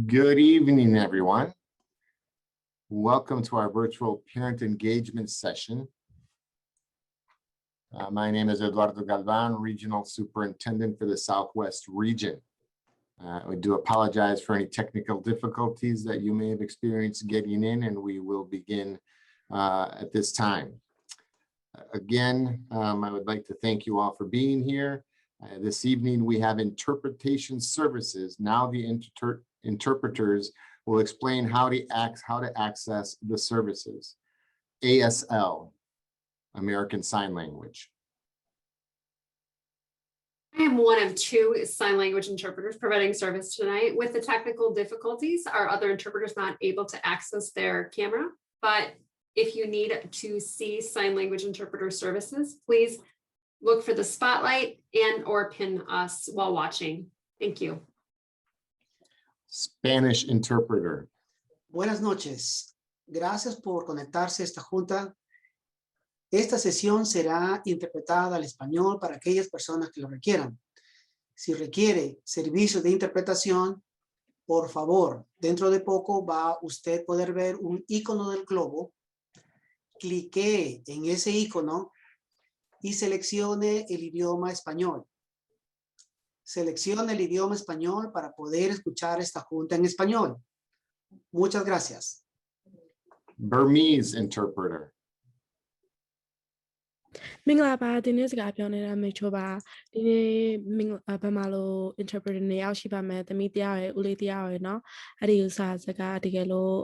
Good evening, everyone. Welcome to our virtual parent engagement session. My name is Eduardo Galvan, Regional Superintendent for the Southwest region. We do apologize for any technical difficulties that you may have experienced getting in, and we will begin at this time. Again, I would like to thank you all for being here. This evening, we have interpretation services. Now the interpreters will explain how to access the services. ASL, American Sign Language. I am one of two sign language interpreters providing service tonight. With the technical difficulties, our other interpreters not able to access their camera. But if you need to see sign language interpreter services, please look for the spotlight and or pin us while watching. Thank you. Spanish interpreter. Buenas noches. Gracias por conectarse a esta junta. Esta sesión será interpretada al español para aquellas personas que lo requieran. Si requiere servicio de interpretación, por favor, dentro de poco va usted a poder ver un icono del globo. Clique en ese icono y seleccione el idioma español. Seleccione el idioma español para poder escuchar esta junta en español. Muchas gracias. Burmese interpreter. မင်္ဂလာပါဒီနေ့စကားပြောနေတာမေချိုပါဒီနေ့ဗမာလို interpreter 2ယောက်ရှိပါမယ်သမီးတယောက်ရယ်ဦးလေးတယောက်ရယ်เนาะအဲ့ဒီဥစားစကားတကယ်လို့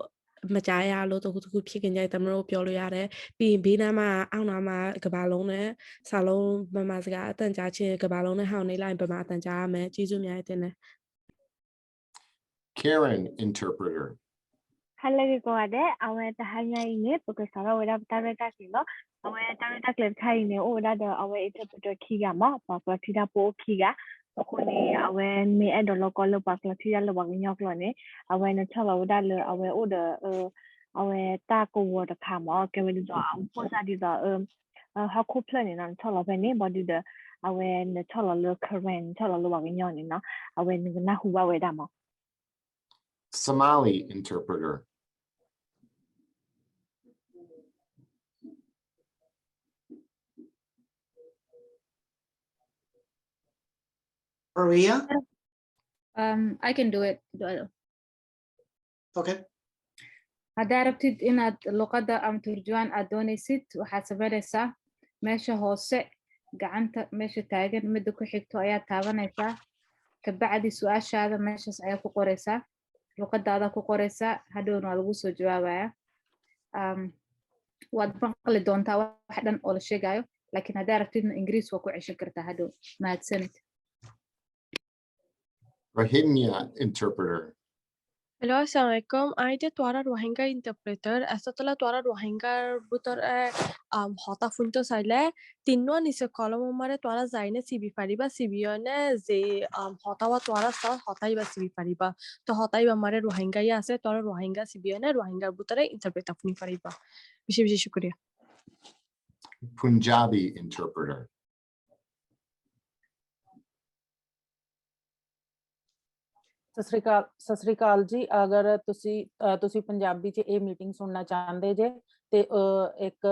မကြားရလို့တခုဖြစ်ခင်ကြိုက်သမတို့ပြောလို့ရတယ်ပြီးရင်ဘေးနားမှာအောက်နားမှာကဘာလုံးနဲ့စာလုံးဗမာစကားအတန်ကြားချင်းကဘာလုံးနဲ့ဟောင်းနေလိုက်ဗမာအတန်ကြားရမယ်ကျေးဇူးများတင်တယ် Karen interpreter. Hello, Gode. Our Tahanya in it because our way of Tarata Kilo, our Tarata Cleptine, or rather our interpreter Kigama, Papa Tida Po Kiga, Okuni, our me and the local Paclatia Lawagin, our Natala, our order, our taco water camel, Kevin, how could planning on tell of anybody the our Natala current, Tala Lawagin, our Nahua Damo. Somali interpreter. Maria? I can do it. Okay. Adapted inaad luqadda ama turjubaan aad doonaysid waxaad sameynaysaa meesha hoose gacanta meesha taagan midda ku xigto ayaa taabanaysaa kabacdi su'aashaada meeshaas ayaa ku qoraysaa luqadaada ku qoraysaa hadhowna waa lagu soo jawaabayaa waad maqli doontaa wax dhan oo la sheegayo laakiin haddaa rabtidna ingiriis waa ku ceshan kartaa hadhow mahadsanid Rohingya interpreter. Hello, assalamualaikum. I did Twara Rohingya interpreter. Asatala Twara Rohingya butor hota funto saile tinno nise kolom mare Twara zaine CB pariba CBone ze hota wa Twara sa hota iba CB pariba. To hota iba mare Rohingya ya ase Twara Rohingya CBone Rohingya butore interpret apni pariba. Bishi shukriya. Punjabi interpreter. Sat Sri ਅਕਾਲ ਜੀ ਅਗਰ ਤੁਸੀਂ ਪੰਜਾਬੀ 'ਚ ਇਹ meeting ਸੁਣਨਾ ਚਾਹੁੰਦੇ ਜੇ ਤੇ ਇੱਕ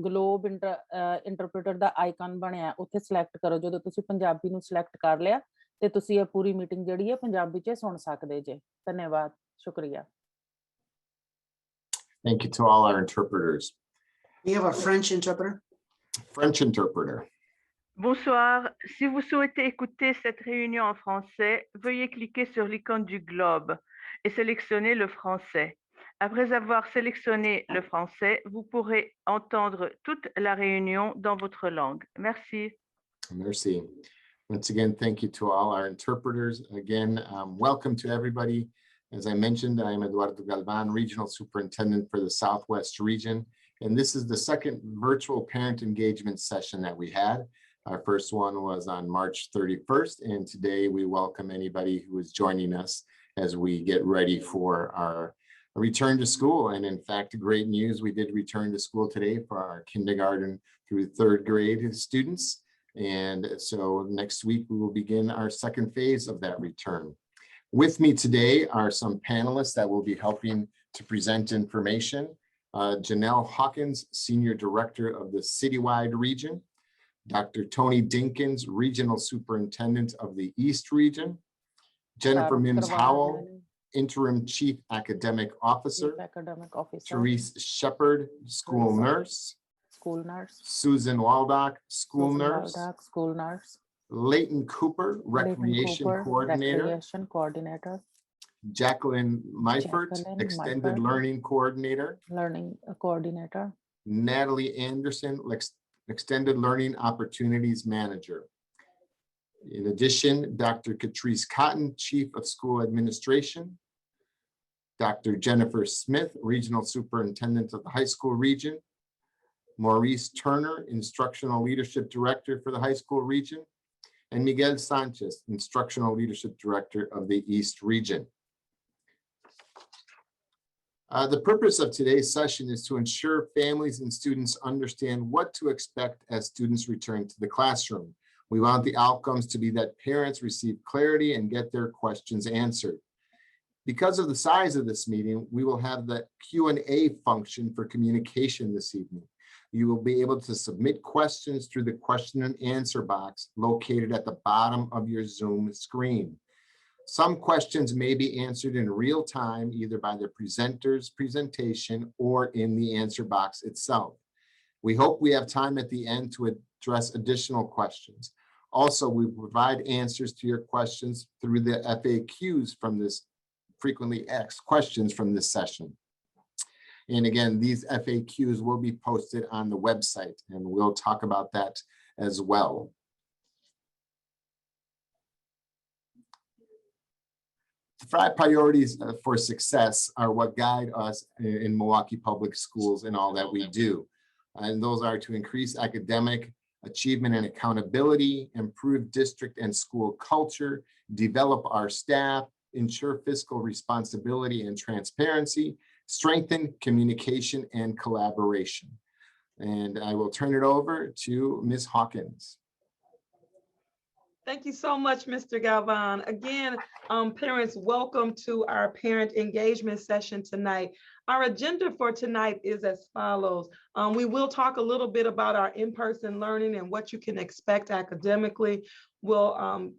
ਗਲੋਬ ਇੰਟਰਪ੍ਰੀਟਰ ਦਾ ਆਈਕਨ ਬਣਿਆ ਉੱਥੇ ਸਿਲੈਕਟ ਕਰੋ ਜਦੋਂ ਤੁਸੀਂ ਪੰਜਾਬੀ ਨੂੰ ਸਿਲੈਕਟ ਕਰ ਲਿਆ ਤੇ ਤੁਸੀਂ ਇਹ ਪੂਰੀ ਮੀਟਿੰਗ ਜਿਹੜੀ ਹੈ ਪੰਜਾਬੀ 'ਚ ਸੁਣ ਸਕਦੇ ਜੇ ਧੰਨਵਾਦ ਸ਼ੁਕਰੀਆ Thank you to all our interpreters. We have a French interpreter. French interpreter. Bonsoir. Si vous souhaitez écouter cette réunion en français, veuillez cliquer sur l'icône du globe et sélectionner le français. Après avoir sélectionné le français, vous pourrez entendre toute la réunion dans votre langue. Merci. Merci. Once again, thank you to all our interpreters. Again, welcome to everybody. As I mentioned, I am Eduardo Galvan, Regional Superintendent for the Southwest region. And this is the second virtual parent engagement session that we had. Our first one was on March 31st, and today we welcome anybody who is joining us as we get ready for our return to school. And in fact, great news, we did return to school today for our kindergarten through third grade students. And so next week, we will begin our second phase of that return. With me today are some panelists that will be helping to present information. Janelle Hawkins, Senior Director of the Citywide Region. Dr. Tony Dinkins, Regional Superintendent of the East Region. Jennifer Mims Howell, Interim Chief Academic Officer. Therese Shepard, School Nurse. Susan Waldock, School Nurse. Leighton Cooper, Recreation Coordinator. Jacqueline Meifert, Extended Learning Coordinator. Natalie Anderson, Extended Learning Opportunities Manager. In addition, Dr. Catrice Cotton, Chief of School Administration. Dr. Jennifer Smith, Regional Superintendent of the High School Region. Maurice Turner, Instructional Leadership Director for the High School Region. And Miguel Sanchez, Instructional Leadership Director of the East Region. The purpose of today's session is to ensure families and students understand what to expect as students return to the classroom. We want the outcomes to be that parents receive clarity and get their questions answered. Because of the size of this meeting, we will have the Q&A function for communication this evening. You will be able to submit questions through the question and answer box located at the bottom of your Zoom screen. Some questions may be answered in real time, either by the presenter's presentation or in the answer box itself. We hope we have time at the end to address additional questions. Also, we provide answers to your questions through the FAQs from this frequently asked questions from this session. And again, these FAQs will be posted on the website, and we'll talk about that as well. The 5 priorities for success are what guide us in Milwaukee Public Schools in all that we do. And those are to increase academic achievement and accountability, improve district and school culture, develop our staff, ensure fiscal responsibility and transparency, strengthen communication and collaboration. And I will turn it over to Ms. Hawkins. Thank you so much, Mr. Galvan. Again, parents, welcome to our parent engagement session tonight. Our agenda for tonight is as follows. We will talk a little bit about our in-person learning and what you can expect academically. We'll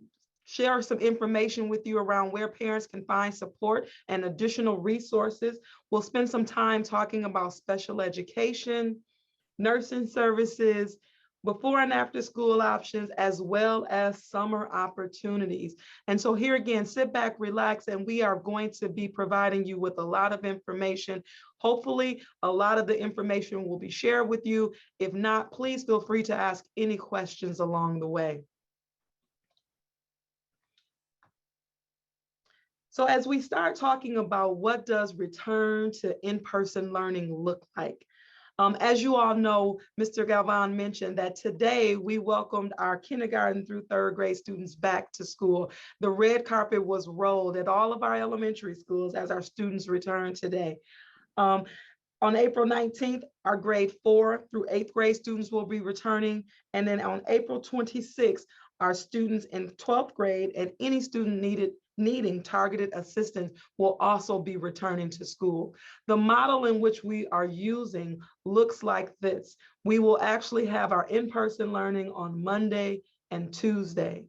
share some information with you around where parents can find support and additional resources. We'll spend some time talking about special education, nursing services, before and after school options, as well as summer opportunities. And so here again, sit back, relax, and we are going to be providing you with a lot of information. Hopefully, a lot of the information will be shared with you. If not, please feel free to ask any questions along the way. So as we start talking about what does return to in-person learning look like? As you all know, Mr. Galvan mentioned that today we welcomed our kindergarten through 3rd grade students back to school. The red carpet was rolled at all of our elementary schools as our students returned today. On April 19th, our grade 4 through 8th grade students will be returning. And then on April 26th, our students in 12th grade and any student needing targeted assistance will also be returning to school. The model in which we are using looks like this. We will actually have our in-person learning on Monday and Tuesday.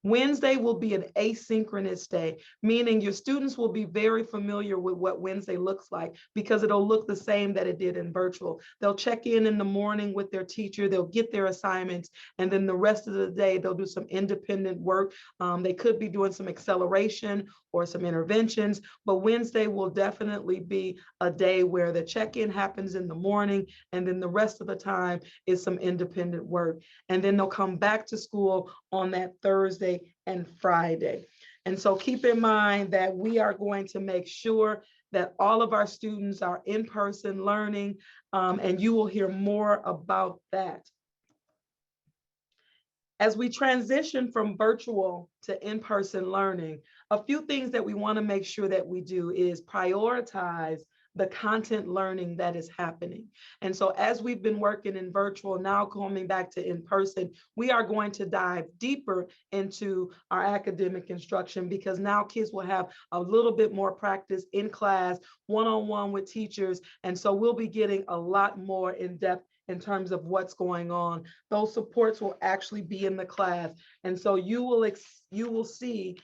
Wednesday will be an asynchronous day, meaning your students will be very familiar with what Wednesday looks like because it'll look the same that it did in virtual. They'll check in the morning with their teacher, they'll get their assignments, and then the rest of the day, they'll do some independent work. They could be doing some acceleration or some interventions, but Wednesday will definitely be a day where the check-in happens in the morning, and then the rest of the time is some independent work. And then they'll come back to school on that Thursday and Friday. And so keep in mind that we are going to make sure that all of our students are in-person learning, and you will hear more about that. As we transition from virtual to in-person learning, a few things that we want to make sure that we do is prioritize the content learning that is happening. And so as we've been working in virtual, now coming back to in person, we are going to dive deeper into our academic instruction, because now kids will have a little bit more practice in class, one-on-one with teachers. And so we'll be getting a lot more in depth in terms of what's going on. Those supports will actually be in the class. And so you will see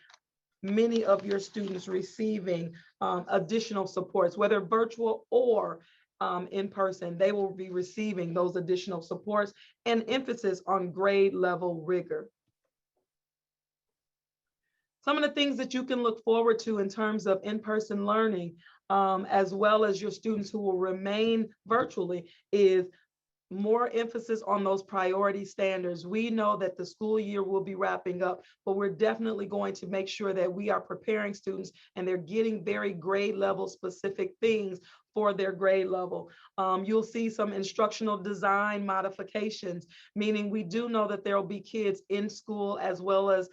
many of your students receiving additional supports, whether virtual or in person. They will be receiving those additional supports and emphasis on grade level rigor. Some of the things that you can look forward to in terms of in-person learning, as well as your students who will remain virtually, is more emphasis on those priority standards. We know that the school year will be wrapping up, but we're definitely going to make sure that we are preparing students and they're getting very grade level specific things for their grade level. You'll see some instructional design modifications, meaning we do know that there will be kids in school as well as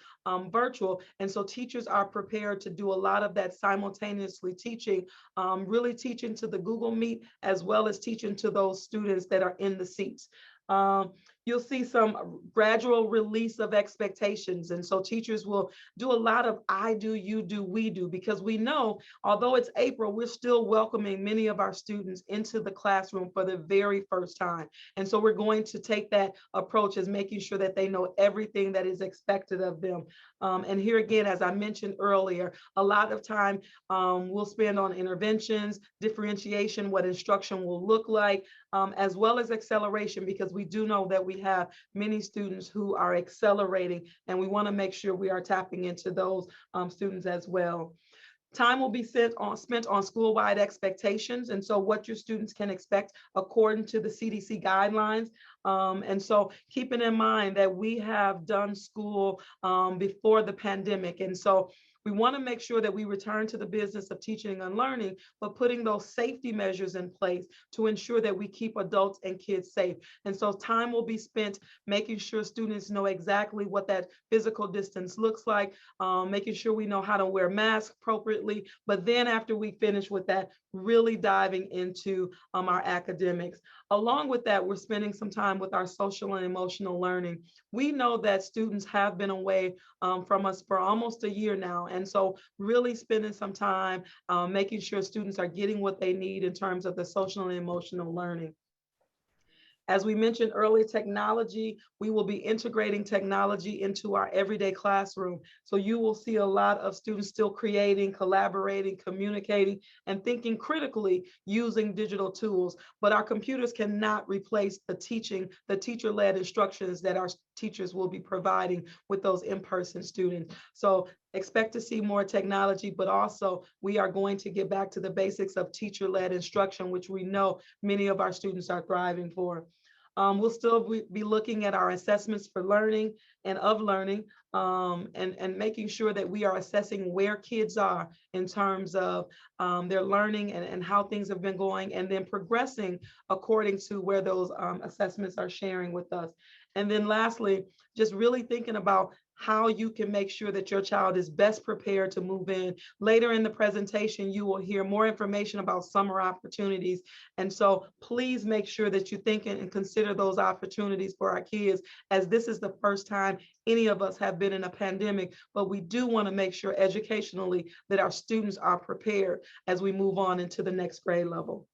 virtual. And so teachers are prepared to do a lot of that simultaneously teaching, really teaching to the Google Meet, as well as teaching to those students that are in the seats. You'll see some gradual release of expectations. And so teachers will do a lot of I do, you do, we do, because we know, although it's April, we're still welcoming many of our students into the classroom for the very first time. And so we're going to take that approach as making sure that they know everything that is expected of them. And here again, as I mentioned earlier, a lot of time we'll spend on interventions, differentiation, what instruction will look like, as well as acceleration, because we do know that we have many students who are accelerating, and we want to make sure we are tapping into those students as well. Time will be spent on school-wide expectations, and so what your students can expect according to the CDC guidelines. And so keeping in mind that we have done school before the pandemic, and so we want to make sure that we return to the business of teaching and learning, but putting those safety measures in place to ensure that we keep adults and kids safe. And so time will be spent making sure students know exactly what that physical distance looks like, making sure we know how to wear masks appropriately. But then after we finish with that, really diving into our academics. Along with that, we're spending some time with our social and emotional learning. We know that students have been away from us for almost a year now. And so really spending some time making sure students are getting what they need in terms of the social and emotional learning. As we mentioned earlier, technology, we will be integrating technology into our everyday classroom. So you will see a lot of students still creating, collaborating, communicating, and thinking critically using digital tools. But our computers cannot replace the teaching, the teacher-led instructions that our teachers will be providing with those in-person students. So expect to see more technology, but also we are going to get back to the basics of teacher-led instruction, which we know many of our students are thriving for. We'll still be looking at our assessments for learning and of learning, and making sure that we are assessing where kids are in terms of their learning and how things have been going, and then progressing according to where those assessments are sharing with us. And then lastly, just really thinking about how you can make sure that your child is best prepared to move in. Later in the presentation, you will hear more information about summer opportunities. And so please make sure that you think and consider those opportunities for our kids, as this is the first time any of us have been in a pandemic, but we do want to make sure educationally that our students are prepared as we move on into the next grade level.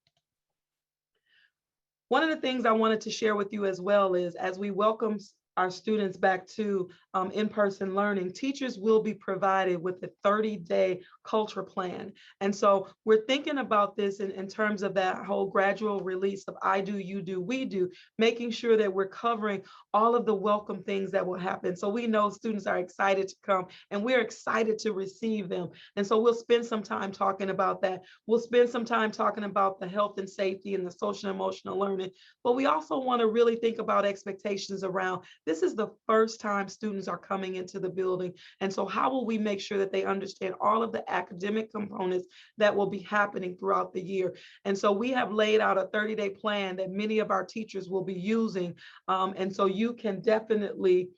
One of the things I wanted to share with you as well is, as we welcome our students back to in-person learning, teachers will be provided with a 30-day culture plan. And so we're thinking about this in terms of that whole gradual release of I do, you do, we do, making sure that we're covering all of the welcome things that will happen. So we know students are excited to come, and we're excited to receive them. And so we'll spend some time talking about that. We'll spend some time talking about the health and safety and the social and emotional learning, but we also want to really think about expectations around, this is the first time students are coming into the building. And so how will we make sure that they understand all of the academic components that will be happening throughout the year? And so we have laid out a 30-day plan that many of our teachers will be using. And so you can definitely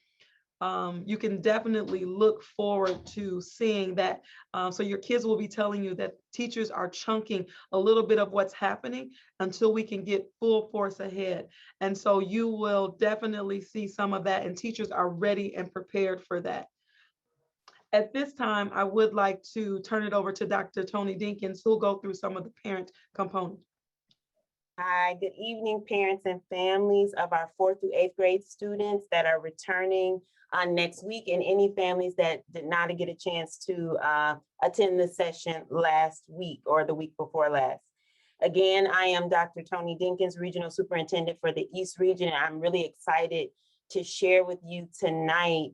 you can definitely look forward to seeing that. So your kids will be telling you that teachers are chunking a little bit of what's happening until we can get full force ahead. And so you will definitely see some of that, and teachers are ready and prepared for that. At this time, I would like to turn it over to Dr. Tony Dinkins, who'll go through some of the parent components. Hi, good evening, parents and families of our 4th through 8th grade students that are returning next week, and any families that did not get a chance to attend the session last week or the week before last. Again, I am Dr. Tony Dinkins, Regional Superintendent for the East Region, and I'm really excited to share with you tonight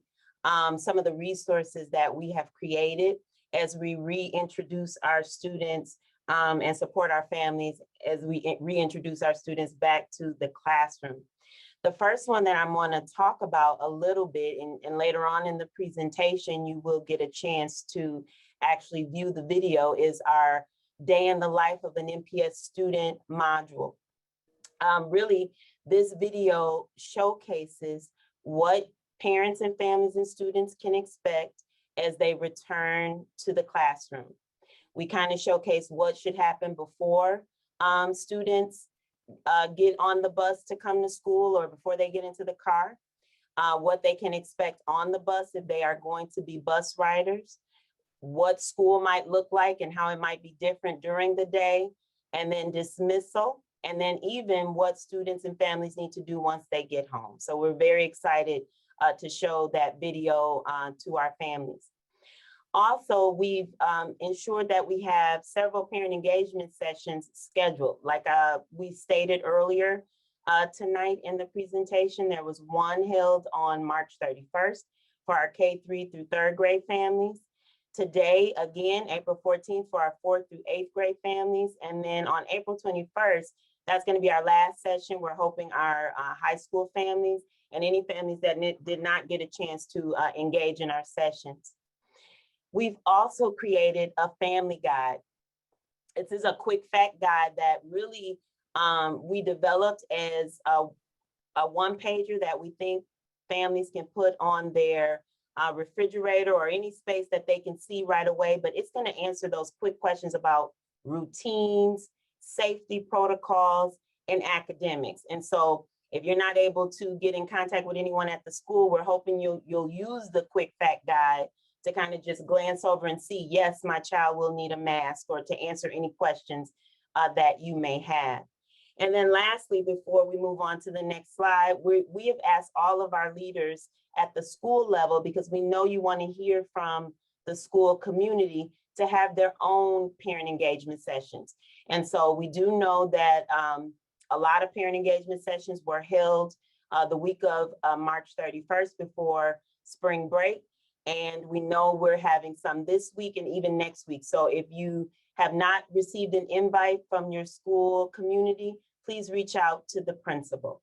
some of the resources that we have created as we reintroduce our students and support our families as we reintroduce our students back to the classroom. The first one that I'm going to talk about a little bit, and later on in the presentation, you will get a chance to actually view the video, is our Day in the Life of an MPS Student module. Really, this video showcases what parents and families and students can expect as they return to the classroom. We kind of showcase what should happen before students get on the bus to come to school, or before they get into the car, what they can expect on the bus if they are going to be bus riders, what school might look like and how it might be different during the day, and then dismissal, and then even what students and families need to do once they get home. So we're very excited to show that video to our families. Also, we've ensured that we have several parent engagement sessions scheduled. Like we stated earlier tonight in the presentation, there was one held on March 31st for our K-3 through 3rd grade families. Today, again, April 14th for our 4th through 8th grade families. And then on April 21st, that's going to be our last session. We're hoping our high school families and any families that did not get a chance to engage in our sessions. We've also created a family guide. This is a quick fact guide that really we developed as a one-pager that we think families can put on their refrigerator or any space that they can see right away, but it's going to answer those quick questions about routines, safety protocols, and academics. And so if you're not able to get in contact with anyone at the school, we're hoping you'll use the quick fact guide to kind of just glance over and see, yes, my child will need a mask, or to answer any questions that you may have. And then lastly, before we move on to the next slide, we have asked all of our leaders at the school level, because we know you want to hear from the school community, to have their own parent engagement sessions. And so we do know that a lot of parent engagement sessions were held the week of March 31st before spring break. And we know we're having some this week and even next week. So if you have not received an invite from your school community, please reach out to the principal.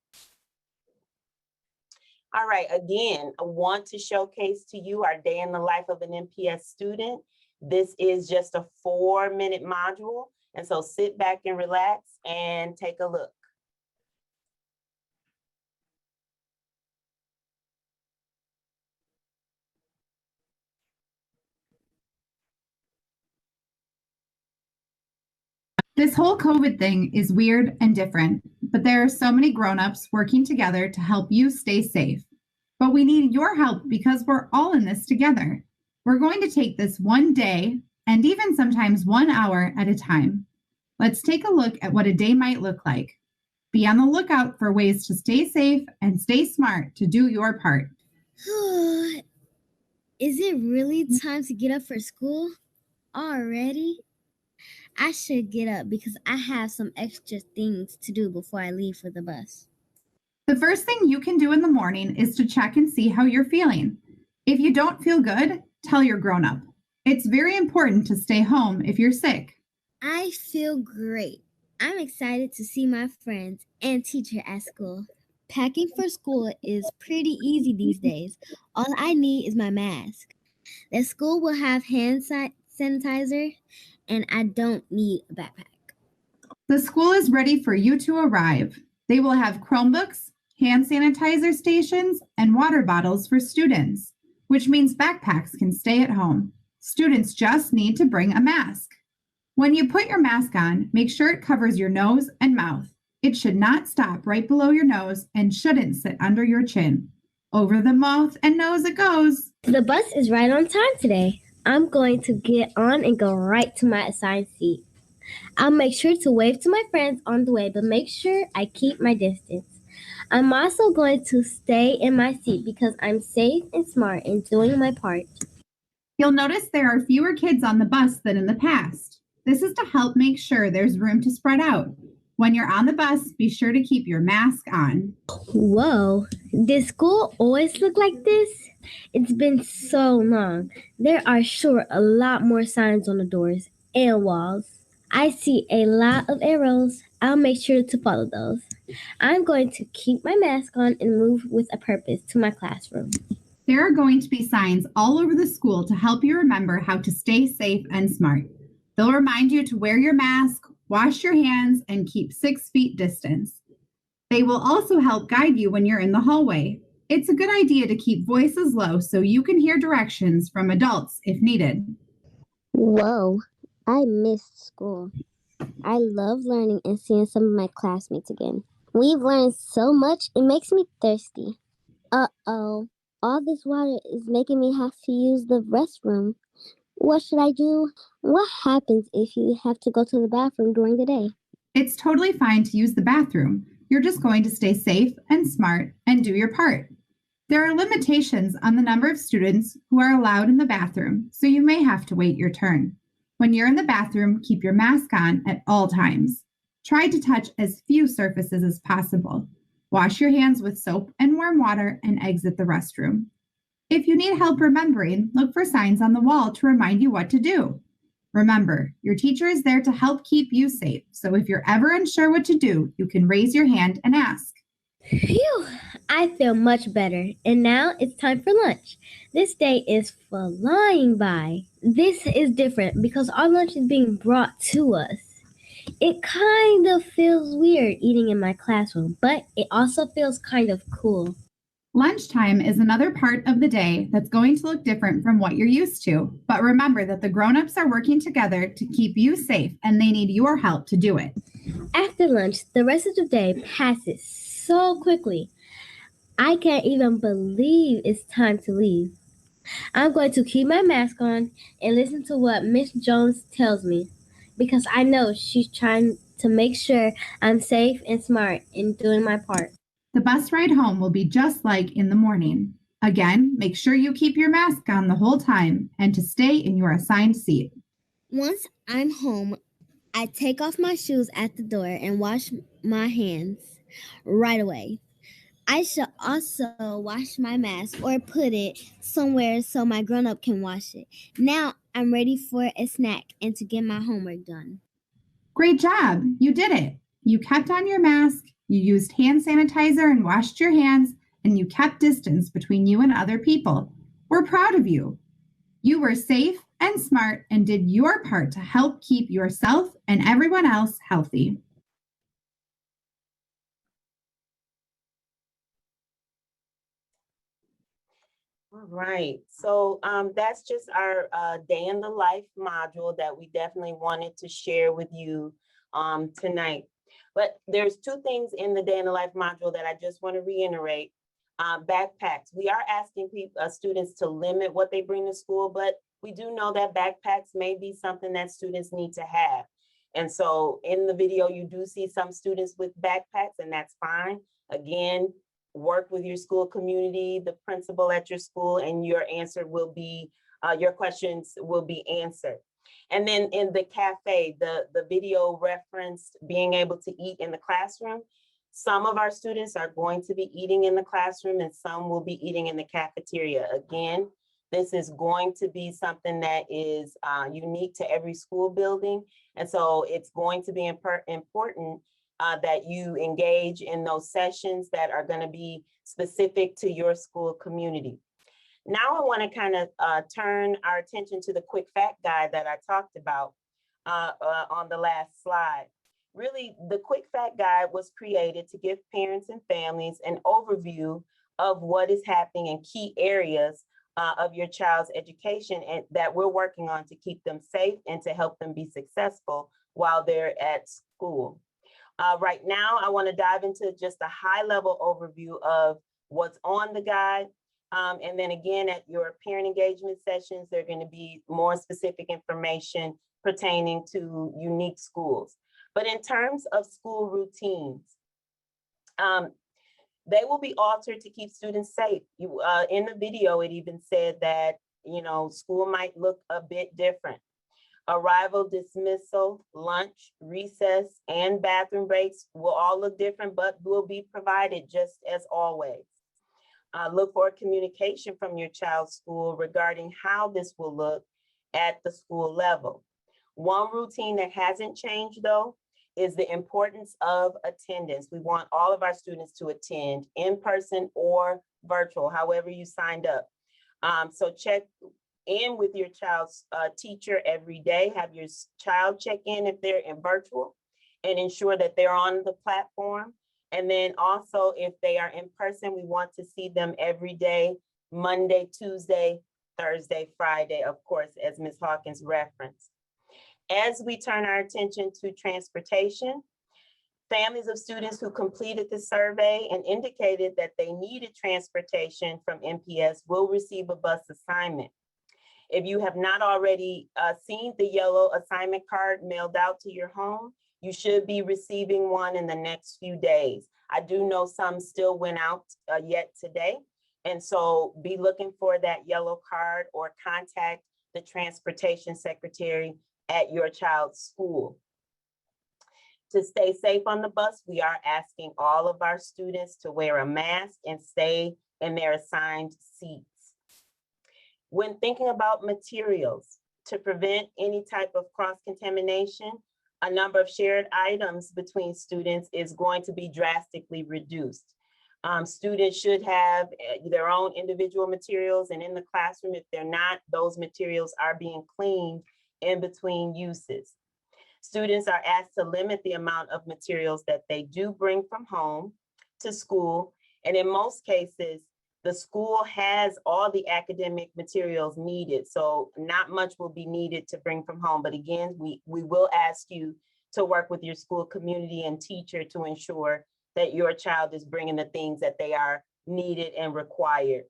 All right, again, I want to showcase to you our Day in the Life of an MPS Student. This is just a 4-minute module. And so sit back and relax and take a look. This whole COVID thing is weird and different, but there are so many grown-ups working together to help you stay safe. But we need your help because we're all in this together. We're going to take this one day and even sometimes 1 hour at a time. Let's take a look at what a day might look like. Be on the lookout for ways to stay safe and stay smart to do your part. Is it really time to get up for school already? I should get up because I have some extra things to do before I leave for the bus. The first thing you can do in the morning is to check and see how you're feeling. If you don't feel good, tell your grown-up. It's very important to stay home if you're sick. I feel great. I'm excited to see my friends and teacher at school. Packing for school is pretty easy these days. All I need is my mask. The school will have hand sanitizer, and I don't need a backpack. The school is ready for you to arrive. They will have Chromebooks, hand sanitizer stations, and water bottles for students, which means backpacks can stay at home. Students just need to bring a mask. When you put your mask on, make sure it covers your nose and mouth. It should not stop right below your nose and shouldn't sit under your chin. Over the mouth and nose it goes. The bus is right on time today. I'm going to get on and go right to my assigned seat. I'll make sure to wave to my friends on the way, but make sure I keep my distance. I'm also going to stay in my seat because I'm safe and smart in doing my part. You'll notice there are fewer kids on the bus than in the past. This is to help make sure there's room to spread out. When you're on the bus, be sure to keep your mask on. Whoa, did school always look like this? It's been so long. There are sure a lot more signs on the doors and walls. I see a lot of arrows. I'll make sure to follow those. I'm going to keep my mask on and move with a purpose to my classroom. There are going to be signs all over the school to help you remember how to stay safe and smart. They'll remind you to wear your mask, wash your hands, and keep 6 feet distance. They will also help guide you when you're in the hallway. It's a good idea to keep voices low so you can hear directions from adults if needed. Whoa, I missed school. I love learning and seeing some of my classmates again. We've learned so much, it makes me thirsty. Uh-oh, all this water is making me have to use the restroom. What should I do? What happens if you have to go to the bathroom during the day? It's totally fine to use the bathroom. You're just going to stay safe and smart and do your part. There are limitations on the number of students who are allowed in the bathroom, so you may have to wait your turn. When you're in the bathroom, keep your mask on at all times. Try to touch as few surfaces as possible. Wash your hands with soap and warm water and exit the restroom. If you need help remembering, look for signs on the wall to remind you what to do. Remember, your teacher is there to help keep you safe, so if you're ever unsure what to do, you can raise your hand and ask. Phew, I feel much better. And now it's time for lunch. This day is flying by. This is different because our lunch is being brought to us. It kind of feels weird eating in my classroom, but it also feels kind of cool. Lunchtime is another part of the day that's going to look different from what you're used to. But remember that the grown-ups are working together to keep you safe and they need your help to do it. After lunch, the rest of the day passes so quickly. I can't even believe it's time to leave. I'm going to keep my mask on and listen to what Miss Jones tells me because I know she's trying to make sure I'm safe and smart in doing my part. The bus ride home will be just like in the morning. Again, make sure you keep your mask on the whole time and to stay in your assigned seat. Once I'm home, I take off my shoes at the door and wash my hands right away. I should also wash my mask or put it somewhere so my grown-up can wash it. Now I'm ready for a snack and to get my homework done. Great job! You did it! You kept on your mask, you used hand sanitizer and washed your hands, and you kept distance between you and other people. We're proud of you. You were safe and smart and did your part to help keep yourself and everyone else healthy. All right, so that's just our day in the life module that we definitely wanted to share with you tonight. But there's 2 things in the day in the life module that I just want to reiterate. Backpacks. We are asking students to limit what they bring to school, but we do know that backpacks may be something that students need to have. And so in the video, you do see some students with backpacks, and that's fine. Again, work with your school community, the principal at your school, and your answer will be, your questions will be answered. And then in the cafe, the video referenced being able to eat in the classroom. Some of our students are going to be eating in the classroom and some will be eating in the cafeteria. Again, this is going to be something that is unique to every school building. And so it's going to be important that you engage in those sessions that are going to be specific to your school community. Now I want to kind of turn our attention to the quick fact guide that I talked about on the last slide. Really, the Quick Fact Guide was created to give parents and families an overview of what is happening in key areas of your child's education and that we're working on to keep them safe and to help them be successful while they're at school. Right now, I want to dive into just a high-level overview of what's on the guide. And then again, at your parent engagement sessions, there are going to be more specific information pertaining to unique schools. But in terms of school routines, they will be altered to keep students safe. In the video, it even said that, school might look a bit different. Arrival, dismissal, lunch, recess, and bathroom breaks will all look different, but will be provided just as always. Look for communication from your child's school regarding how this will look at the school level. One routine that hasn't changed, though, is the importance of attendance. We want all of our students to attend in person or virtual, however you signed up. So check in with your child's teacher every day. Have your child check in if they're in virtual and ensure that they're on the platform. And then also if they are in person, we want to see them every day, Monday, Tuesday, Thursday, Friday, of course, as Ms. Hawkins referenced. As we turn our attention to transportation, families of students who completed the survey and indicated that they needed transportation from MPS will receive a bus assignment. If you have not already seen the yellow assignment card mailed out to your home, you should be receiving one in the next few days. I do know some still went out yet today. And so be looking for that yellow card or contact the transportation secretary at your child's school. To stay safe on the bus, we are asking all of our students to wear a mask and stay in their assigned seats. When thinking about materials, to prevent any type of cross-contamination, a number of shared items between students is going to be drastically reduced. Students should have their own individual materials, and in the classroom, if they're not, those materials are being cleaned in between uses. Students are asked to limit the amount of materials that they do bring from home to school, and in most cases, the school has all the academic materials needed, so not much will be needed to bring from home. But again, we will ask you to work with your school community and teacher to ensure that your child is bringing the things that they are needed and required.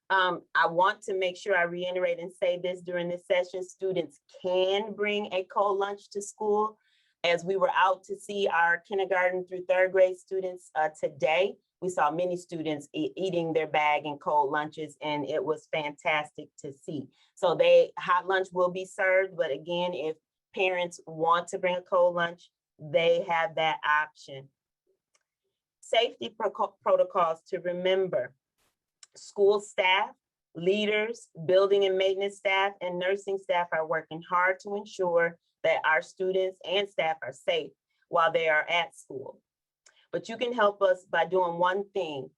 I want to make sure I reiterate and say this during this session, students can bring a cold lunch to school. As we were out to see our kindergarten through third grade students today, we saw many students eating their bag and cold lunches, and it was fantastic to see. So hot lunch will be served, but again, if parents want to bring a cold lunch, they have that option. Safety protocols to remember. School staff, leaders, building and maintenance staff, and nursing staff are working hard to ensure that our students and staff are safe while they are at school. But you can help us by doing one thing.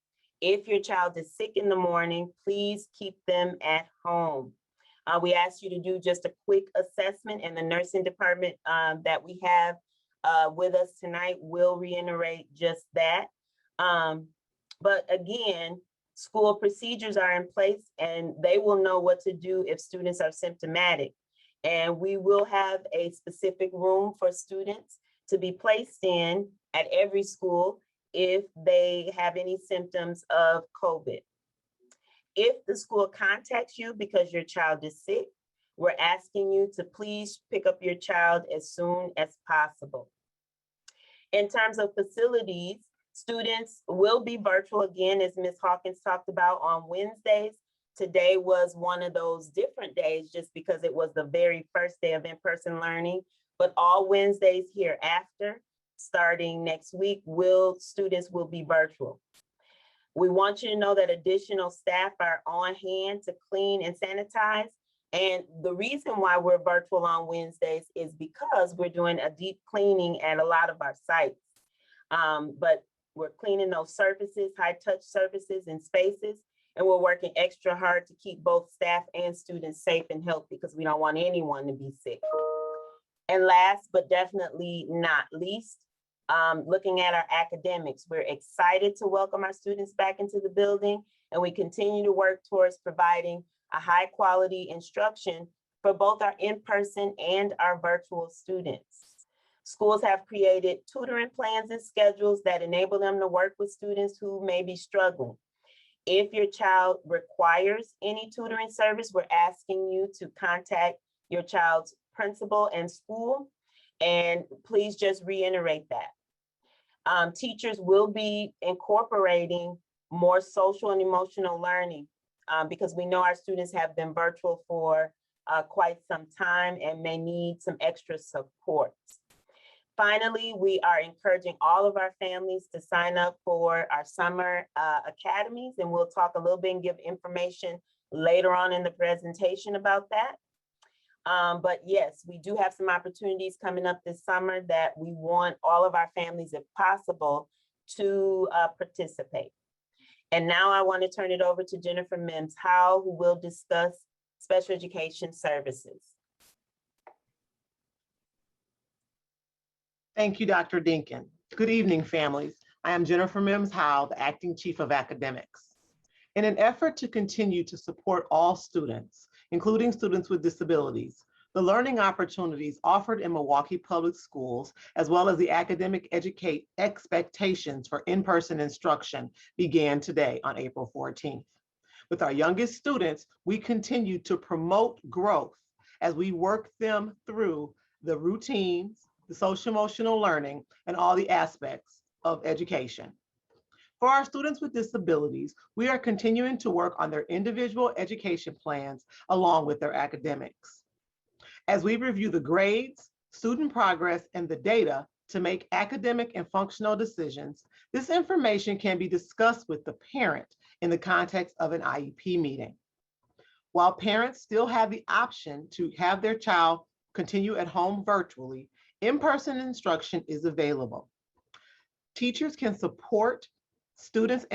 If your child is sick in the morning, please keep them at home. We ask you to do just a quick assessment, and the nursing department that we have with us tonight will reiterate just that. But again, school procedures are in place, and they will know what to do if students are symptomatic. And we will have a specific room for students to be placed in at every school if they have any symptoms of COVID. If the school contacts you because your child is sick, we're asking you to please pick up your child as soon as possible. In terms of facilities, students will be virtual again, as Ms. Hawkins talked about, on Wednesdays. Today was one of those different days just because it was the very first day of in-person learning, but all Wednesdays hereafter, starting next week, students will be virtual. We want you to know that additional staff are on hand to clean and sanitize. And the reason why we're virtual on Wednesdays is because we're doing a deep cleaning at a lot of our sites. But we're cleaning those surfaces, high-touch surfaces and spaces, and we're working extra hard to keep both staff and students safe and healthy because we don't want anyone to be sick. And last but definitely not least, looking at our academics, we're excited to welcome our students back into the building, and we continue to work towards providing a high quality instruction for both our in-person and our virtual students. Schools have created tutoring plans and schedules that enable them to work with students who may be struggling. If your child requires any tutoring service, we're asking you to contact your child's principal and school, and please just reiterate that. Teachers will be incorporating more social and emotional learning because we know our students have been virtual for quite some time and may need some extra support. Finally, we are encouraging all of our families to sign up for our summer academies, and we'll talk a little bit and give information later on in the presentation about that. But yes, we do have some opportunities coming up this summer that we want all of our families, if possible, to participate. And now I want to turn it over to Jennifer Mims-Howell, who will discuss special education services. Thank you, Dr. Dinkin. Good evening, families. I am Jennifer Mims-Howell, the Acting Chief of Academics. In an effort to continue to support all students, including students with disabilities, the learning opportunities offered in Milwaukee Public Schools, as well as the academic expectations for in-person instruction, began today on April 14th. With our youngest students, we continue to promote growth as we work them through the routines, the social emotional learning, and all the aspects of education. For our students with disabilities, we are continuing to work on their individual education plans along with their academics. As we review the grades, student progress, and the data to make academic and functional decisions, this information can be discussed with the parent in the context of an IEP meeting. While parents still have the option to have their child continue at home virtually, in-person instruction is available. Teachers can support students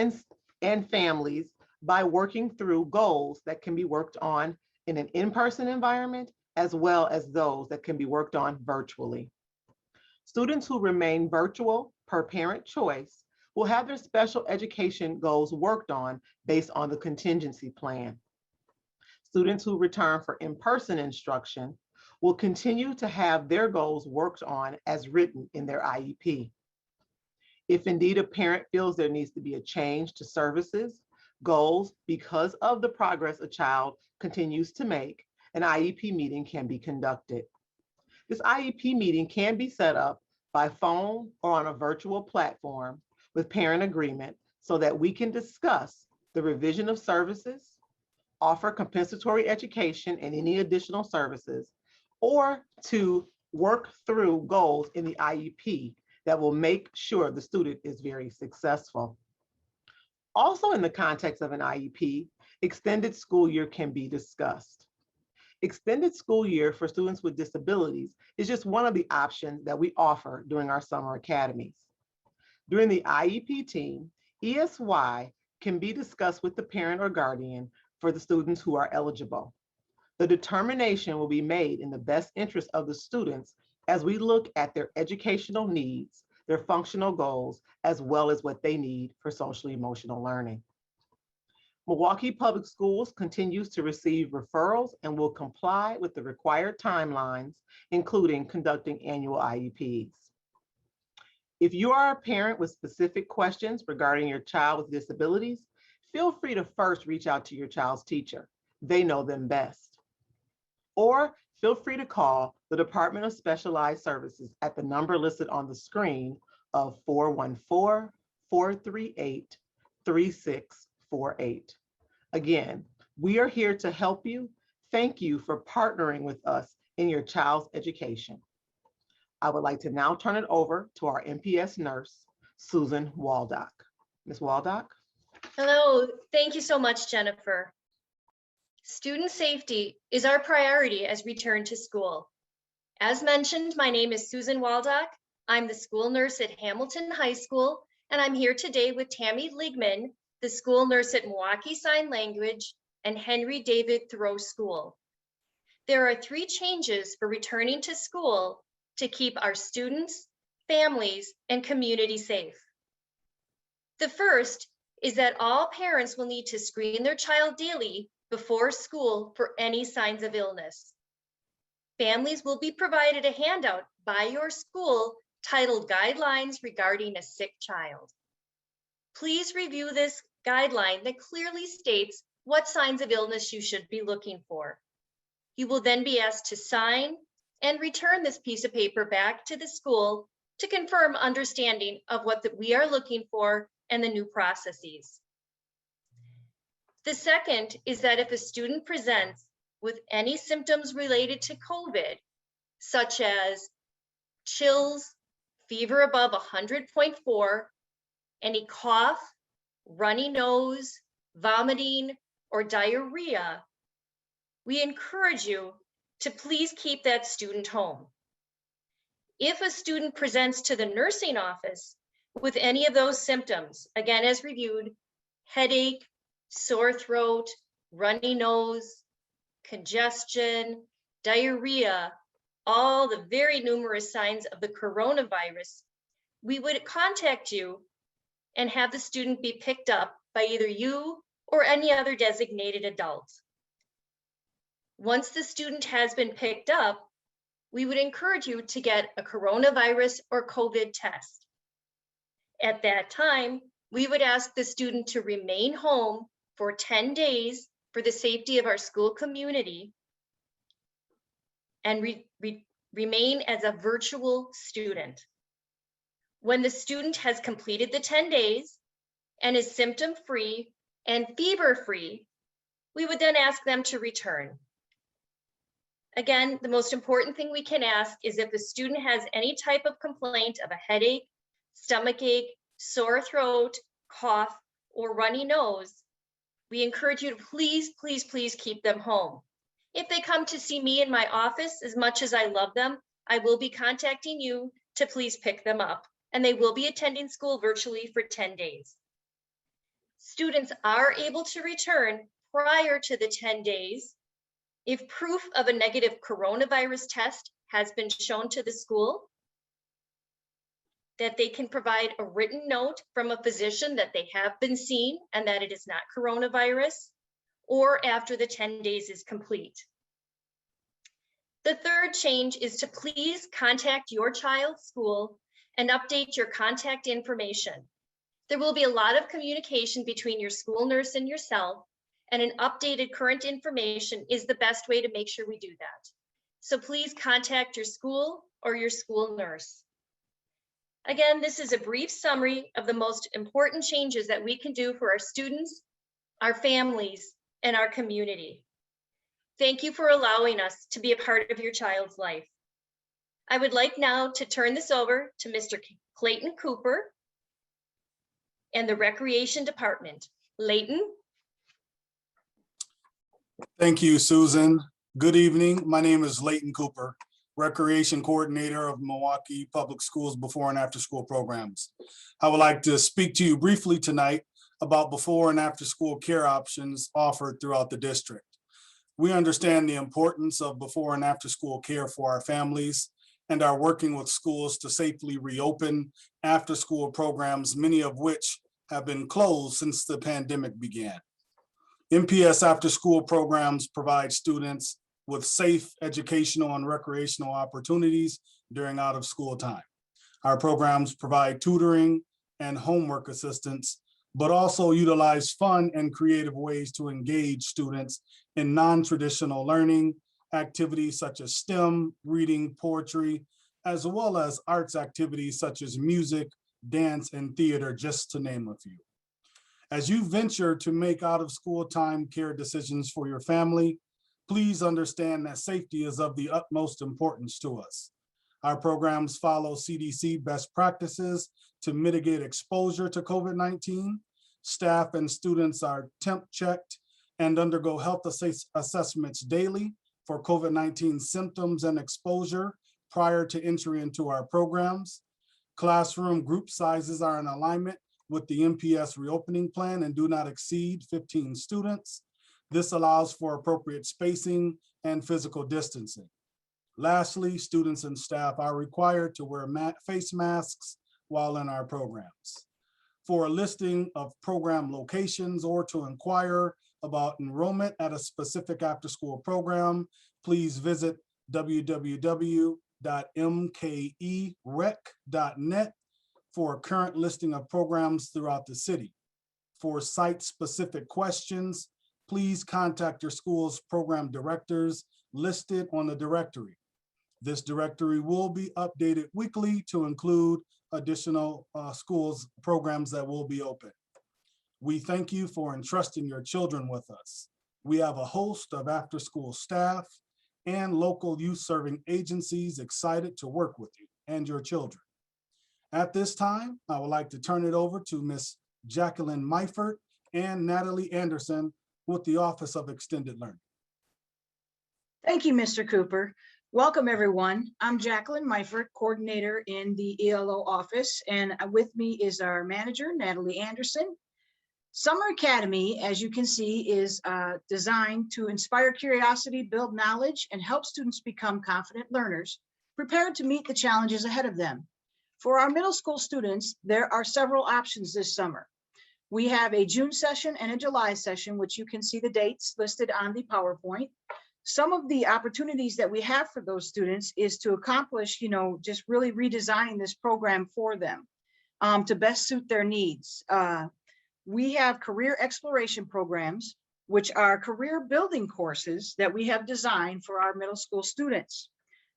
and families by working through goals that can be worked on in an in-person environment, as well as those that can be worked on virtually. Students who remain virtual per parent choice will have their special education goals worked on based on the contingency plan. Students who return for in-person instruction will continue to have their goals worked on as written in their IEP. If indeed a parent feels there needs to be a change to services, goals, because of the progress a child continues to make, an IEP meeting can be conducted. This IEP meeting can be set up by phone or on a virtual platform with parent agreement so that we can discuss the revision of services, offer compensatory education and any additional services, or to work through goals in the IEP that will make sure the student is very successful. Also in the context of an IEP, extended school year can be discussed. Extended school year for students with disabilities is just one of the options that we offer during our summer academies. During the IEP team, ESY can be discussed with the parent or guardian for the students who are eligible. The determination will be made in the best interest of the students as we look at their educational needs, their functional goals, as well as what they need for social emotional learning. Milwaukee Public Schools continues to receive referrals and will comply with the required timelines, including conducting annual IEPs. If you are a parent with specific questions regarding your child with disabilities, feel free to first reach out to your child's teacher. They know them best. Or feel free to call the Department of Specialized Services at the number listed on the screen of 414-438-3648. Again, we are here to help you. Thank you for partnering with us in your child's education. I would like to now turn it over to our MPS nurse, Susan Waldock. Ms. Waldock? Hello, thank you so much, Jennifer. Student safety is our priority as we return to school. As mentioned, my name is Susan Waldock. I'm the school nurse at Hamilton High School, and I'm here today with Tammy Ligman, the school nurse at Milwaukee Sign Language and Henry David Thoreau School. There are 3 changes for returning to school to keep our students, families, and community safe. The first is that all parents will need to screen their child daily before school for any signs of illness. Families will be provided a handout by your school titled Guidelines Regarding a Sick Child. Please review this guideline that clearly states what signs of illness you should be looking for. You will then be asked to sign and return this piece of paper back to the school to confirm understanding of what we are looking for and the new processes. The second is that if a student presents with any symptoms related to COVID, such as chills, fever above 100.4, any cough, runny nose, vomiting, or diarrhea, we encourage you to please keep that student home. If a student presents to the nursing office with any of those symptoms, again, as reviewed, headache, sore throat, runny nose, congestion, diarrhea, all the very numerous signs of the coronavirus, we would contact you and have the student be picked up by either you or any other designated adult. Once the student has been picked up, we would encourage you to get a coronavirus or COVID test. At that time, we would ask the student to remain home for 10 days for the safety of our school community and remain as a virtual student. When the student has completed the 10 days and is symptom-free and fever-free, we would then ask them to return. Again, the most important thing we can ask is if the student has any type of complaint of a headache, stomachache, sore throat, cough, or runny nose, we encourage you to please, please, please keep them home. If they come to see me in my office, as much as I love them, I will be contacting you to please pick them up, and they will be attending school virtually for 10 days. Students are able to return prior to the 10 days if proof of a negative coronavirus test has been shown to the school, that they can provide a written note from a physician that they have been seen and that it is not coronavirus, or after the 10 days is complete. The third change is to please contact your child's school and update your contact information. There will be a lot of communication between your school nurse and yourself, and an updated current information is the best way to make sure we do that. So please contact your school or your school nurse. Again, this is a brief summary of the most important changes that we can do for our students, our families, and our community. Thank you for allowing us to be a part of your child's life. I would like now to turn this over to Mr. Clayton Cooper and the Recreation Department. Layton. Thank you, Susan. Good evening. My name is Layton Cooper, Recreation Coordinator of Milwaukee Public Schools Before and After School Programs. I would like to speak to you briefly tonight about before and after school care options offered throughout the district. We understand the importance of before and after school care for our families and are working with schools to safely reopen after school programs, many of which have been closed since the pandemic began. MPS after school programs provide students with safe educational and recreational opportunities during out of school time. Our programs provide tutoring and homework assistance, but also utilize fun and creative ways to engage students in non-traditional learning activities such as STEM, reading, poetry, as well as arts activities such as music, dance, and theater, just to name a few. As you venture to make out of school time care decisions for your family, please understand that safety is of the utmost importance to us. Our programs follow CDC best practices to mitigate exposure to COVID-19. Staff and students are temp checked and undergo health assessments daily for COVID-19 symptoms and exposure prior to entry into our programs. Classroom group sizes are in alignment with the MPS reopening plan and do not exceed 15 students. This allows for appropriate spacing and physical distancing. Lastly, students and staff are required to wear face masks while in our programs. For a listing of program locations or to inquire about enrollment at a specific after-school program, please visit www.mkerec.net for a current listing of programs throughout the city. For site-specific questions, please contact your school's program directors listed on the directory. This directory will be updated weekly to include additional schools programs that will be open. We thank you for entrusting your children with us. We have a host of after-school staff and local youth serving agencies excited to work with you and your children. At this time, I would like to turn it over to Ms. Jacqueline Meifert and Natalie Anderson with the Office of Extended Learning. Thank you, Mr. Cooper. Welcome, everyone. I'm Jacqueline Meifert, coordinator in the ELO office, and with me is our manager, Natalie Anderson. Summer Academy, as you can see, is designed to inspire curiosity, build knowledge, and help students become confident learners, prepared to meet the challenges ahead of them. For our middle school students, there are several options this summer. We have a June session and a July session, which you can see the dates listed on the PowerPoint. Some of the opportunities that we have for those students is to accomplish, just really redesigning this program for them to best suit their needs. We have career exploration programs, which are career building courses that we have designed for our middle school students.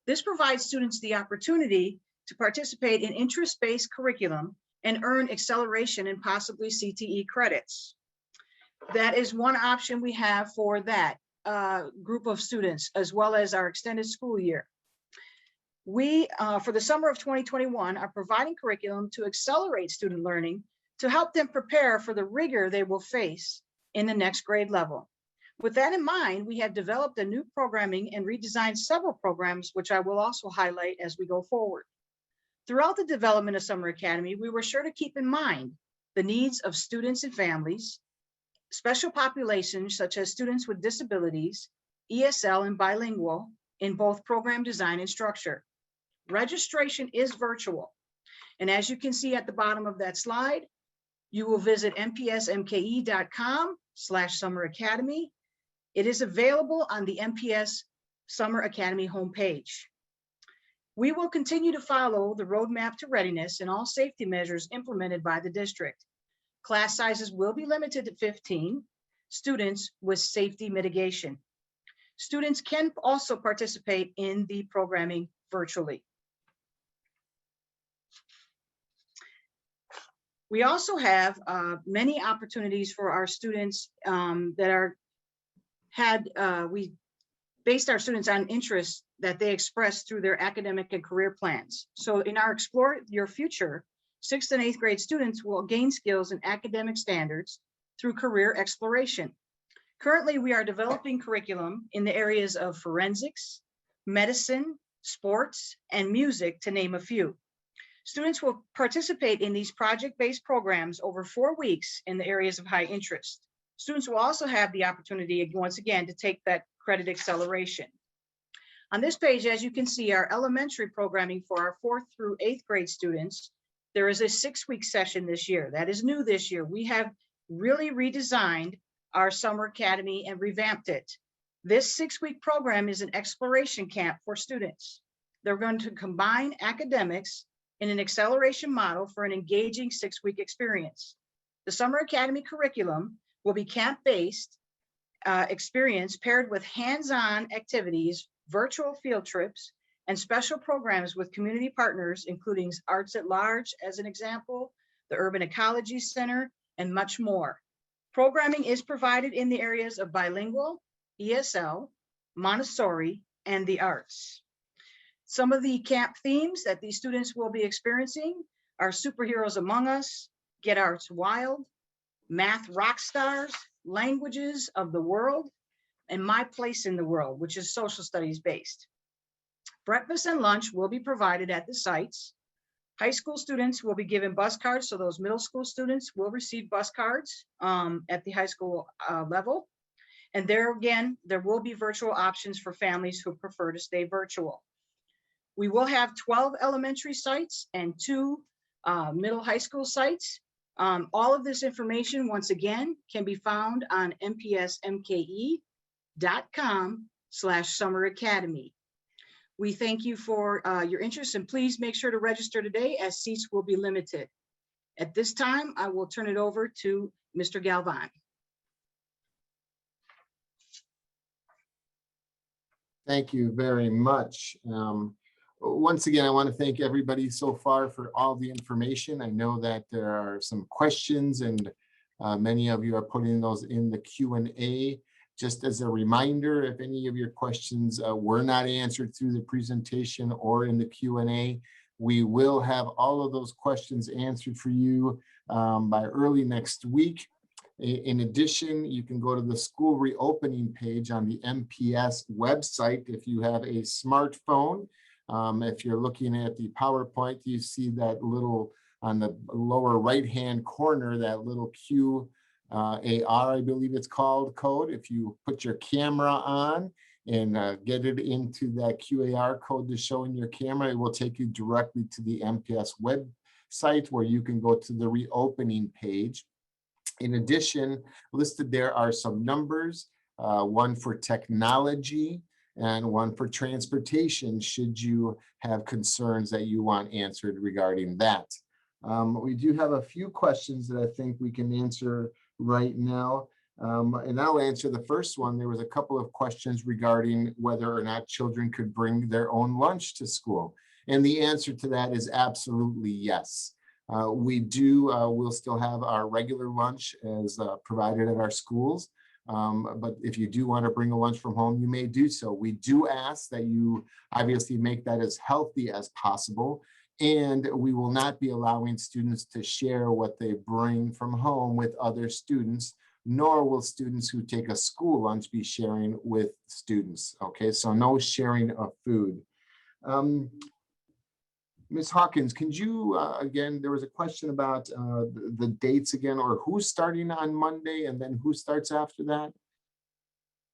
This provides students the opportunity to participate in interest-based curriculum and earn acceleration and possibly CTE credits. That is one option we have for that group of students, as well as our extended school year. We, for the summer of 2021, are providing curriculum to accelerate student learning to help them prepare for the rigor they will face in the next grade level. With that in mind, we have developed a new programming and redesigned several programs, which I will also highlight as we go forward. Throughout the development of Summer Academy, we were sure to keep in mind the needs of students and families, special populations such as students with disabilities, ESL, and bilingual in both program design and structure. Registration is virtual. And as you can see at the bottom of that slide, you will visit mpsmke.com/Summer Academy. It is available on the MPS Summer Academy homepage. We will continue to follow the roadmap to readiness and all safety measures implemented by the district. Class sizes will be limited to 15 students with safety mitigation. Students can also participate in the programming virtually. We also have many opportunities for our students we based our students on interests that they express through their academic and career plans. So in our Explore Your Future, 6th and 8th grade students will gain skills in academic standards through career exploration. Currently, we are developing curriculum in the areas of forensics, medicine, sports, and music, to name a few. Students will participate in these project-based programs over 4 weeks in the areas of high interest. Students will also have the opportunity, once again, to take that credit acceleration. On this page, as you can see, our elementary programming for our 4th through 8th grade students, there is a 6-week session this year. That is new this year. We have really redesigned our Summer Academy and revamped it. This 6-week program is an exploration camp for students. They're going to combine academics in an acceleration model for an engaging 6-week experience. The Summer Academy curriculum will be camp-based experience paired with hands-on activities, virtual field trips, and special programs with community partners, including Arts at Large, as an example, the Urban Ecology Center, and much more. Programming is provided in the areas of bilingual, ESL, Montessori, and the arts. Some of the camp themes that these students will be experiencing are Superheroes Among Us, Get Arts Wild, Math Rock Stars, Languages of the World, and My Place in the World, which is social studies based. Breakfast and lunch will be provided at the sites. High school students will be given bus cards, so those middle school students will receive bus cards at the high school level. And there again, there will be virtual options for families who prefer to stay virtual. We will have 12 elementary sites and 2 middle high school sites. All of this information, once again, can be found on mpsmke.com/summer academy. We thank you for your interest, and please make sure to register today as seats will be limited. At this time, I will turn it over to Mr. Galvan. Thank you very much. Once again, I want to thank everybody so far for all the information. I know that there are some questions, and many of you are putting those in the Q&A. Just as a reminder, if any of your questions were not answered through the presentation or in the Q&A, we will have all of those questions answered for you by early next week. In addition, you can go to the school reopening page on the MPS website if you have a smartphone. If you're looking at the PowerPoint, you see that little on the lower right-hand corner, that little QAR, I believe it's called, code. If you put your camera on and get it into that QAR code to show in your camera, it will take you directly to the MPS website where you can go to the reopening page. In addition, listed there are some numbers, one for technology and one for transportation, should you have concerns that you want answered regarding that. We do have a few questions that I think we can answer right now. And I'll answer the first one. There was a couple of questions regarding whether or not children could bring their own lunch to school. And the answer to that is absolutely yes. We'll still have our regular lunch as provided at our schools. But if you do want to bring a lunch from home, you may do so. We do ask that you obviously make that as healthy as possible. And we will not be allowing students to share what they bring from home with other students, nor will students who take a school lunch be sharing with students. Okay, so no sharing of food. Ms. Hawkins, can you, again, there was a question about the dates again, or who's starting on Monday and then who starts after that?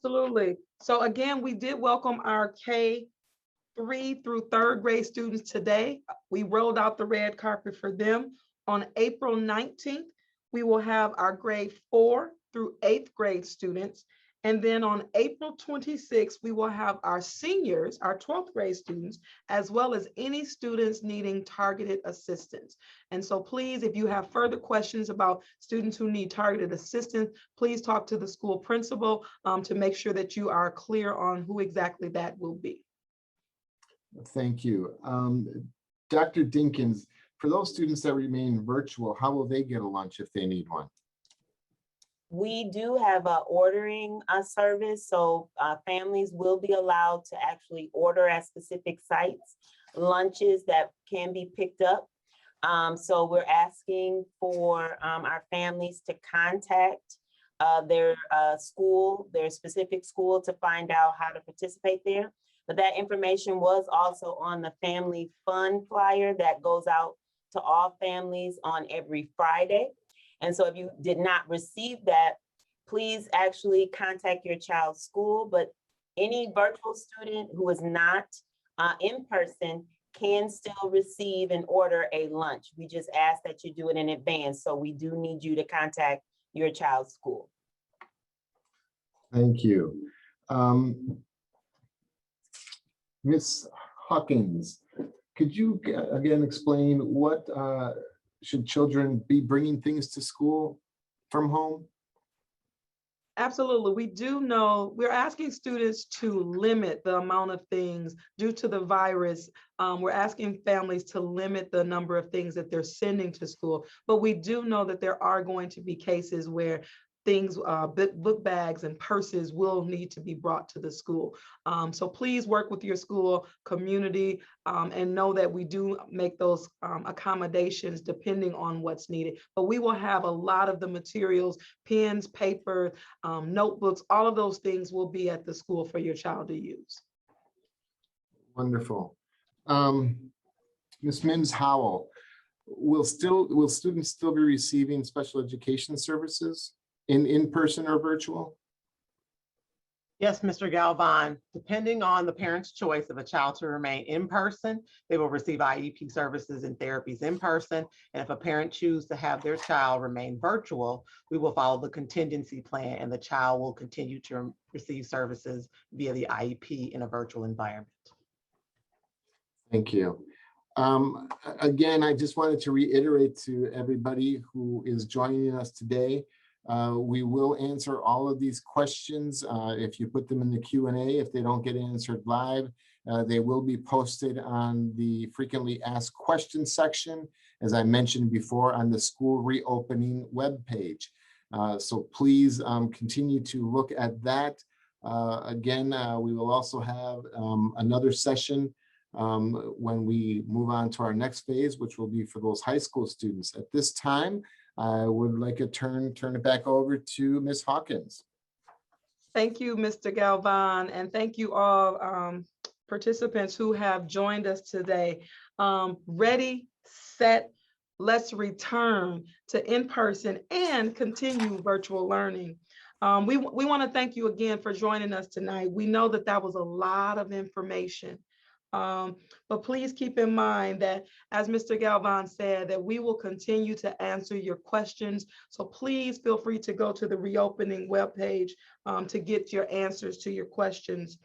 Absolutely. So again, we did welcome our K3 through 3rd grade students today. We rolled out the red carpet for them. On April 19th, we will have our grade 4 through 8th grade students. And then on April 26th, we will have our seniors, our 12th grade students, as well as any students needing targeted assistance. And so please, if you have further questions about students who need targeted assistance, please talk to the school principal to make sure that you are clear on who exactly that will be. Thank you. Dr. Dinkins, for those students that remain virtual, how will they get a lunch if they need one? We do have a ordering service, so families will be allowed to actually order at specific sites lunches that can be picked up. So we're asking for our families to contact their school, their specific school, to find out how to participate there. But that information was also on the Family Fun flyer that goes out to all families on every Friday. And so if you did not receive that, please actually contact your child's school. But any virtual student who is not in person can still receive and order a lunch. We just ask that you do it in advance. So we do need you to contact your child's school. Thank you. Ms. Hawkins, could you again explain what should children be bringing things to school from home? Absolutely. We do know we're asking students to limit the amount of things due to the virus. We're asking families to limit the number of things that they're sending to school. But we do know that there are going to be cases where things, book bags and purses will need to be brought to the school. So please work with your school community and know that we do make those accommodations depending on what's needed. But we will have a lot of the materials, pens, paper, notebooks, all of those things will be at the school for your child to use. Wonderful. Ms. Mims-Howell, will students still be receiving special education services in person or virtual? Yes, Mr. Galvan, depending on the parent's choice of a child to remain in person, they will receive IEP services and therapies in person. And if a parent chooses to have their child remain virtual, we will follow the contingency plan and the child will continue to receive services via the IEP in a virtual environment. Thank you. Again, I just wanted to reiterate to everybody who is joining us today, we will answer all of these questions if you put them in the Q&A. If they don't get answered live, they will be posted on the frequently asked questions section, as I mentioned before, on the school reopening webpage. So please continue to look at that. Again, we will also have another session when we move on to our next phase, which will be for those high school students. At this time, I would like to turn it back over to Ms. Hawkins. Thank you, Mr. Galvan, and thank you all participants who have joined us today. Ready, set, let's return to in-person and continue virtual learning. We want to thank you again for joining us tonight. We know that that was a lot of information. But please keep in mind that, as Mr. Galvan said, that we will continue to answer your questions. So please feel free to go to the reopening webpage to get your answers to your questions.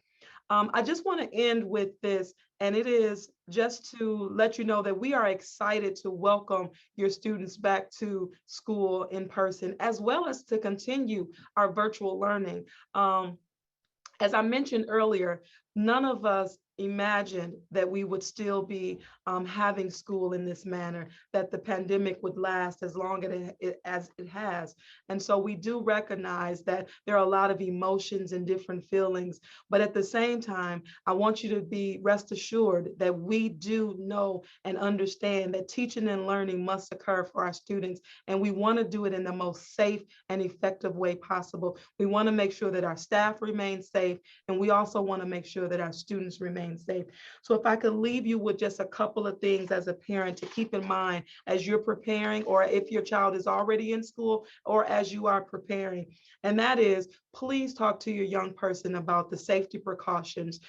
I just want to end with this, and it is just to let you know that we are excited to welcome your students back to school in person, as well as to continue our virtual learning. As I mentioned earlier, none of us imagined that we would still be having school in this manner, that the pandemic would last as long as it has. And so we do recognize that there are a lot of emotions and different feelings, but at the same time, I want you to be rest assured that we do know and understand that teaching and learning must occur for our students, and we want to do it in the most safe and effective way possible. We want to make sure that our staff remain safe, and we also want to make sure that our students remain safe. So if I could leave you with just a couple of things as a parent to keep in mind as you're preparing, or if your child is already in school, or as you are preparing, and that is, please talk to your young person about the safety precautions.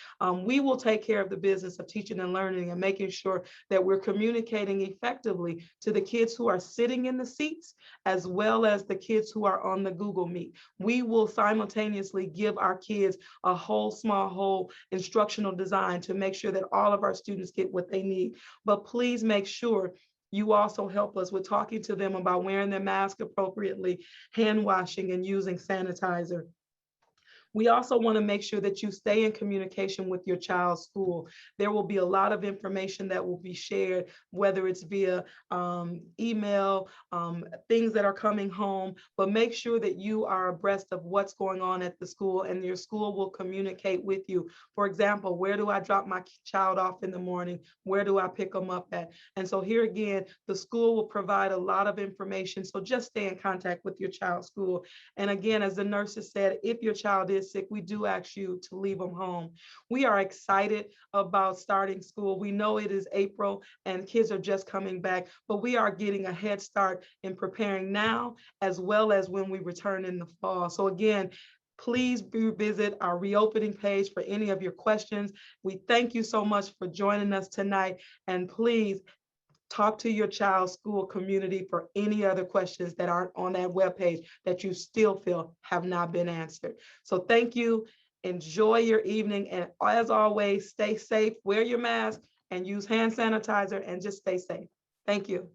We will take care of the business of teaching and learning and making sure that we're communicating effectively to the kids who are sitting in the seats, as well as the kids who are on the Google Meet. We will simultaneously give our kids a whole instructional design to make sure that all of our students get what they need. But please make sure you also help us with talking to them about wearing their mask appropriately, hand washing, and using sanitizer. We also want to make sure that you stay in communication with your child's school. There will be a lot of information that will be shared, whether it's via email, things that are coming home, but make sure that you are abreast of what's going on at the school, and your school will communicate with you. For example, where do I drop my child off in the morning? Where do I pick them up at? And so here again, the school will provide a lot of information. So just stay in contact with your child's school. And again, as the nurses said, if your child is sick, we do ask you to leave them home. We are excited about starting school. We know it is April and kids are just coming back, but we are getting a head start in preparing now, as well as when we return in the fall. So again, please visit our reopening page for any of your questions. We thank you so much for joining us tonight, and please talk to your child's school community for any other questions that aren't on that webpage that you still feel have not been answered. So thank you. Enjoy your evening. And as always, stay safe, wear your mask, and use hand sanitizer, and just stay safe. Thank you.